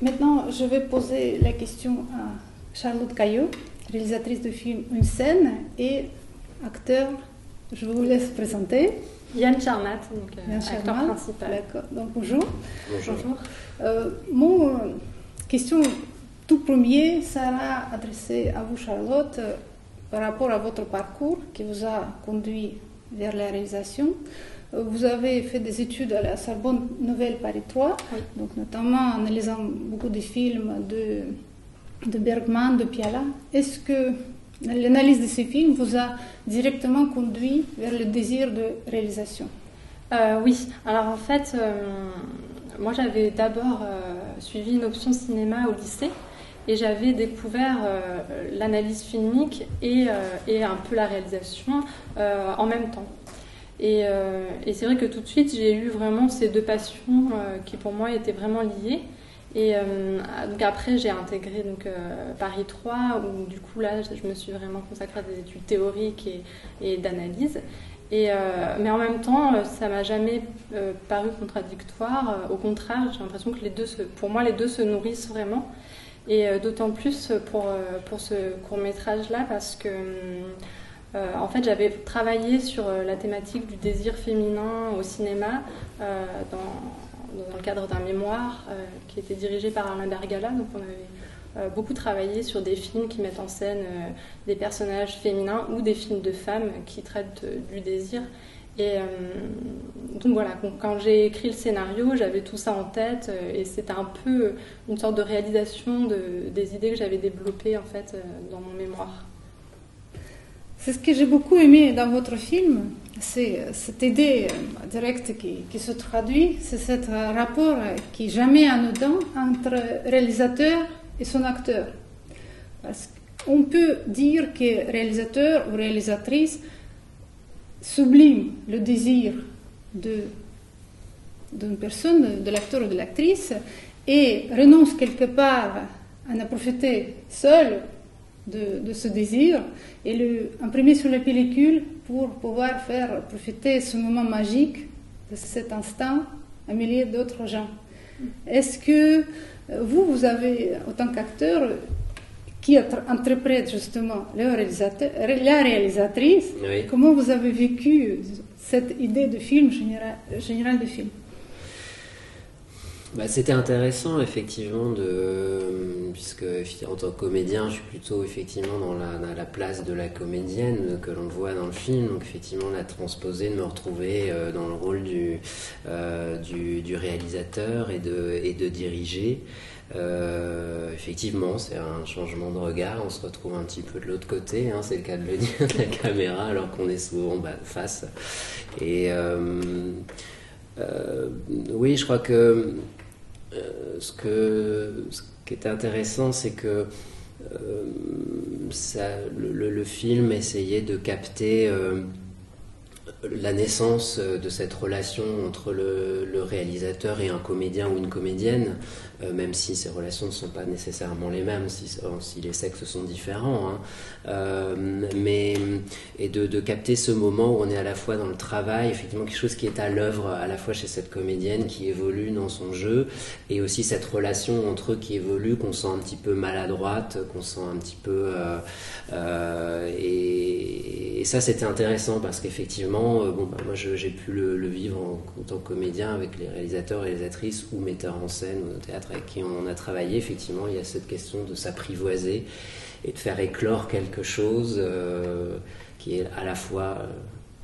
Maintenant, je vais poser la question à Charlotte Caillot, réalisatrice de film Une scène et acteur. Je vous laisse présenter. Yann Charmat, donc Yann acteur Charmat, principal. D'accord, donc bonjour. Bonjour. Mon question tout premier sera adressée à vous, Charlotte, par rapport à votre parcours qui vous a conduit vers la réalisation. Vous avez fait des études à la Sorbonne Nouvelle Paris 3, Oui. donc notamment en analysant beaucoup de films de Bergman, de Piala. Est-ce que l'analyse de ces films vous a directement conduit vers le désir de réalisation? Oui, alors en fait, moi j'avais d'abord suivi une option cinéma au lycée et j'avais découvert l'analyse filmique et un peu la réalisation en même temps. Et c'est vrai que tout de suite j'ai eu vraiment ces deux passions qui pour moi étaient vraiment liées. Et donc après j'ai intégré Paris 3 où du coup là je me suis vraiment consacrée à des études théoriques et d'analyse. Mais en même temps ça m'a jamais paru contradictoire. Au contraire, j'ai l'impression que pour moi les deux se nourrissent vraiment. Et d'autant plus pour ce court-métrage là parce que en fait j'avais travaillé sur la thématique du désir féminin au cinéma dans le cadre d'un mémoire qui était dirigé par Alain Bergala. Donc on avait beaucoup travaillé sur des films qui mettent en scène des personnages féminins ou des films de femmes qui traitent du désir. Et donc voilà, quand j'ai écrit le scénario, j'avais tout ça en tête et c'était un peu une sorte de réalisation des idées que j'avais développées en fait dans mon mémoire. C'est ce que j'ai beaucoup aimé dans votre film, c'est cette idée directe qui se traduit, c'est ce rapport qui n'est jamais anodin entre réalisateur et son acteur. Parce qu'on peut dire que réalisateur ou réalisatrice sublime le désir d'une personne, de l'acteur ou de l'actrice, et renonce quelque part à en profiter seul de ce désir et l'imprimer sur la pellicule pour pouvoir faire profiter ce moment magique de cet instant à milliers d'autres gens. Est-ce que vous avez, en tant qu'acteur qui interprète justement la réalisatrice, oui. Comment vous avez vécu cette idée de film, général de film? C'était intéressant effectivement puisque en tant que comédien je suis plutôt effectivement dans la place de la comédienne que l'on voit dans le film, donc effectivement la transposer, de me retrouver dans le rôle du réalisateur et de diriger. Effectivement c'est un changement de regard, on se retrouve un petit peu de l'autre côté, c'est le cas de le dire, de la caméra, alors qu'on est souvent face. Et oui, je crois que ce qui était intéressant, c'est que le film essayait de capter la naissance de cette relation entre le réalisateur et un comédien ou une comédienne, même si ces relations ne sont pas nécessairement les mêmes, si les sexes sont différents, et de capter ce moment où on est à la fois dans le travail, effectivement quelque chose qui est à l'œuvre à la fois chez cette comédienne qui évolue dans son jeu, et aussi cette relation entre eux qui évolue, qu'on sent un petit peu maladroite, qu'on sent un petit peu... et ça c'était intéressant parce qu'effectivement moi j'ai pu le vivre en tant que comédien avec les réalisateurs et réalisatrices ou metteurs en scène ou au théâtre avec qui on a travaillé. Effectivement il y a cette question de s'apprivoiser et de faire éclore quelque chose qui est à la fois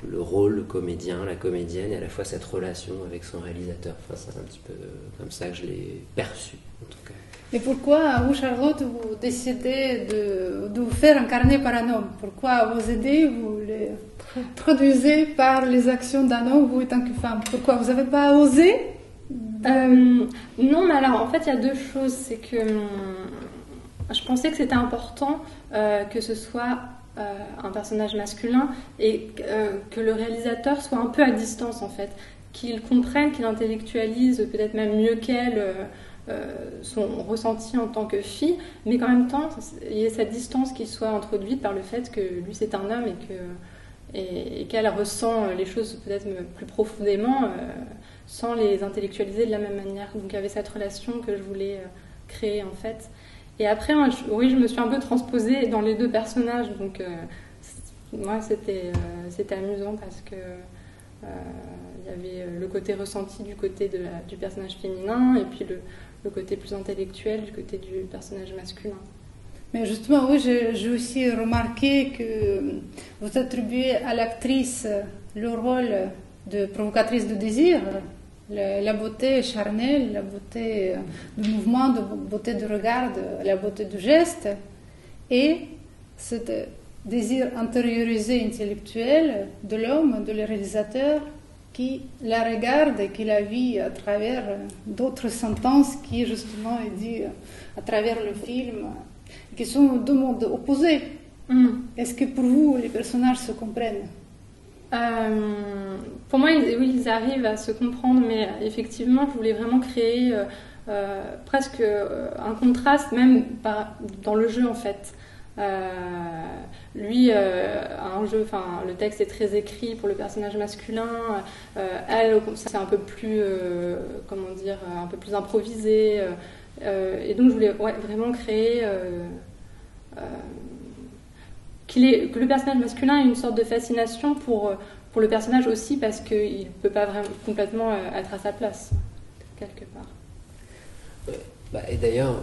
le rôle, le comédien, la comédienne, et à la fois cette relation avec son réalisateur. C'est un petit peu comme ça que je l'ai perçu en tout cas. Et pourquoi, vous, Charlotte, vous décidez de vous faire incarner par un homme? Pourquoi vos idées, vous les produisez par les actions d'un homme, vous, en tant que femme? Pourquoi vous n'avez pas osé? Non, mais alors, en fait, il y a deux choses. C'est que je pensais que c'était important que ce soit un personnage masculin et que le réalisateur soit un peu à distance, en fait. Qu'il comprenne, qu'il intellectualise peut-être même mieux qu'elle son ressenti en tant que fille, mais qu'en même temps il y ait cette distance qui soit introduite par le fait que lui c'est un homme et qu'elle ressent les choses peut-être plus profondément sans les intellectualiser de la même manière. Donc il y avait cette relation que je voulais créé en fait. Et après, oui, je me suis un peu transposée dans les deux personnages, donc moi c'était amusant parce que il y avait le côté ressenti du côté du personnage féminin et puis le côté plus intellectuel du côté du personnage masculin. Mais justement, oui, j'ai aussi remarqué que vous attribuez à l'actrice le rôle de provocatrice de désir, la beauté charnelle, la beauté du mouvement, la beauté du regard, la beauté du geste, et ce désir intériorisé intellectuel de l'homme, de le réalisateur, qui la regarde et qui la vit à travers d'autres sentences qui justement est dit à travers le film, qui sont deux mondes opposés. Est-ce que pour vous les personnages se comprennent? Pour moi, oui, ils arrivent à se comprendre, mais effectivement, je voulais vraiment créer presque un contraste, même dans le jeu en fait. Lui a un jeu, enfin le texte est très écrit pour le personnage masculin, elle c'est un peu plus comment dire, un peu plus improvisé, et donc je voulais vraiment créer que le personnage masculin ait une sorte de fascination pour le personnage aussi, parce qu'il ne peut pas vraiment complètement être à sa place quelque part. Et d'ailleurs,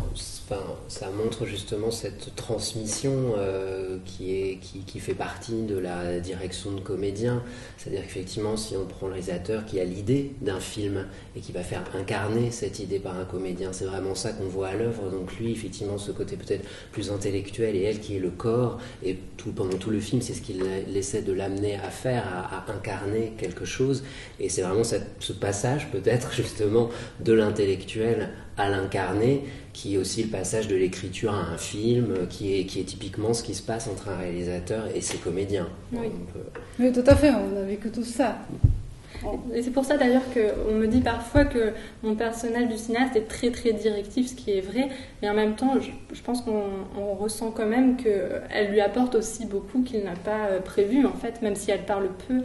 ça montre justement cette transmission qui fait partie de la direction de comédien. C'est-à-dire qu'effectivement, si on prend le réalisateur qui a l'idée d'un film et qui va faire incarner cette idée par un comédien, c'est vraiment ça qu'on voit à l'œuvre. Donc lui, effectivement, ce côté peut-être plus intellectuel, et elle qui est le corps, et pendant tout le film, c'est ce qu'il essaie de l'amener à faire, à incarner quelque chose. Et c'est vraiment ce passage peut-être justement de l'intellectuel à l'incarner, qui est aussi le passage de l'écriture à un film, qui est typiquement ce qui se passe entre un réalisateur et ses comédiens. Oui. Oui, tout à fait, on a vécu tout ça. Et c'est pour ça d'ailleurs qu'on me dit parfois que mon personnage du cinéaste est très très directif, ce qui est vrai, mais en même temps je pense qu'on ressent quand même qu'elle lui apporte aussi beaucoup qu'il n'a pas prévu en fait, même si elle parle peu,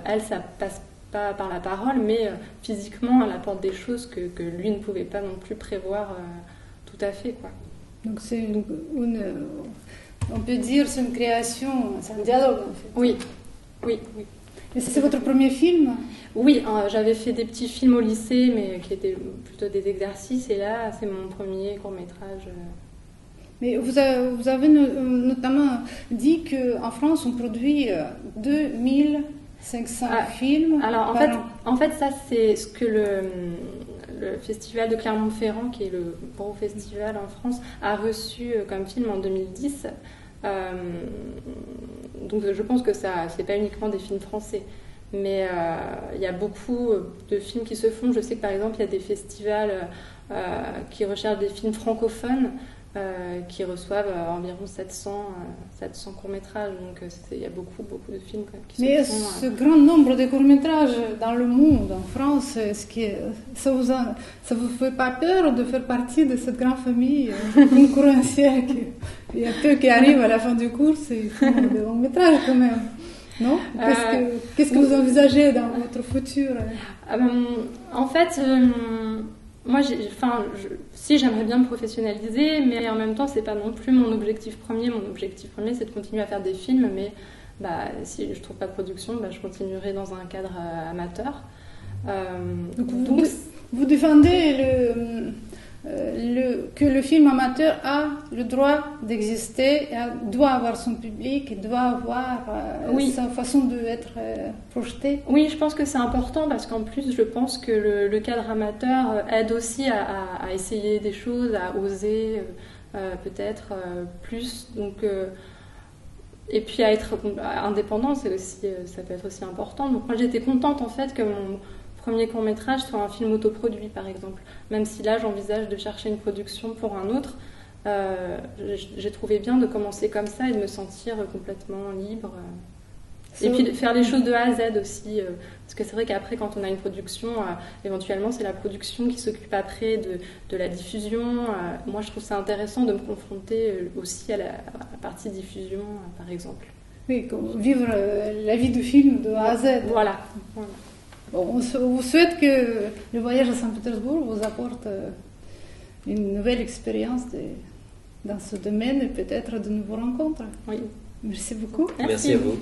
elle ça passe pas par la parole, mais physiquement elle apporte des choses que lui ne pouvait pas non plus prévoir tout à fait, quoi. Donc c'est on peut dire c'est une création, c'est un dialogue en fait. Oui. Et c'est votre premier film? Oui, j'avais fait des petits films au lycée, mais qui étaient plutôt des exercices, et là c'est mon premier court-métrage. Mais vous avez notamment dit qu'en France on produit 2500 films. Alors en fait ça c'est ce que le festival de Clermont-Ferrand, qui est le gros festival en France, a reçu comme film en 2010. Donc je pense que ça, c'est pas uniquement des films français, mais il y a beaucoup de films qui se font. Je sais que par exemple il y a des festivals qui recherchent des films francophones, qui reçoivent environ 700 courts-métrages. Donc il y a beaucoup de films qui mais se font. Mais ce grand nombre de courts-métrages dans le monde, en France, ça vous fait pas peur de faire partie de cette grande famille concurrentielle? Il y a peu qui arrivent à la fin du cours et font des longs-métrages quand même. Non? Qu'est-ce que vous envisagez dans votre futur? En fait, moi, si j'aimerais bien me professionnaliser, mais en même temps, c'est pas non plus mon objectif premier. Mon objectif premier, c'est de continuer à faire des films, mais si je trouve pas de production, je continuerai dans un cadre amateur. Donc, vous défendez que le film amateur a le droit d'exister, doit avoir son public, doit avoir sa façon d'être projeté. Oui, je pense que c'est important, parce qu'en plus je pense que le cadre amateur aide aussi à essayer des choses, à oser peut-être plus, donc et puis à être indépendant, ça peut être aussi important. Donc moi j'étais contente en fait que mon premier court-métrage soit un film autoproduit, par exemple. Même si là, j'envisage de chercher une production pour un autre, j'ai trouvé bien de commencer comme ça et de me sentir complètement libre. Et puis de faire les choses de A à Z aussi. Parce que c'est vrai qu'après, quand on a une production, éventuellement, c'est la production qui s'occupe après de la diffusion. Moi, je trouve ça intéressant de me confronter aussi à la partie diffusion, par exemple. Oui, vivre la vie du film de A à Z. Voilà. Bon, on vous souhaite que le voyage à Saint-Pétersbourg vous apporte une nouvelle expérience dans ce domaine et peut-être de nouveaux rencontres. Oui. Merci beaucoup. Merci à vous.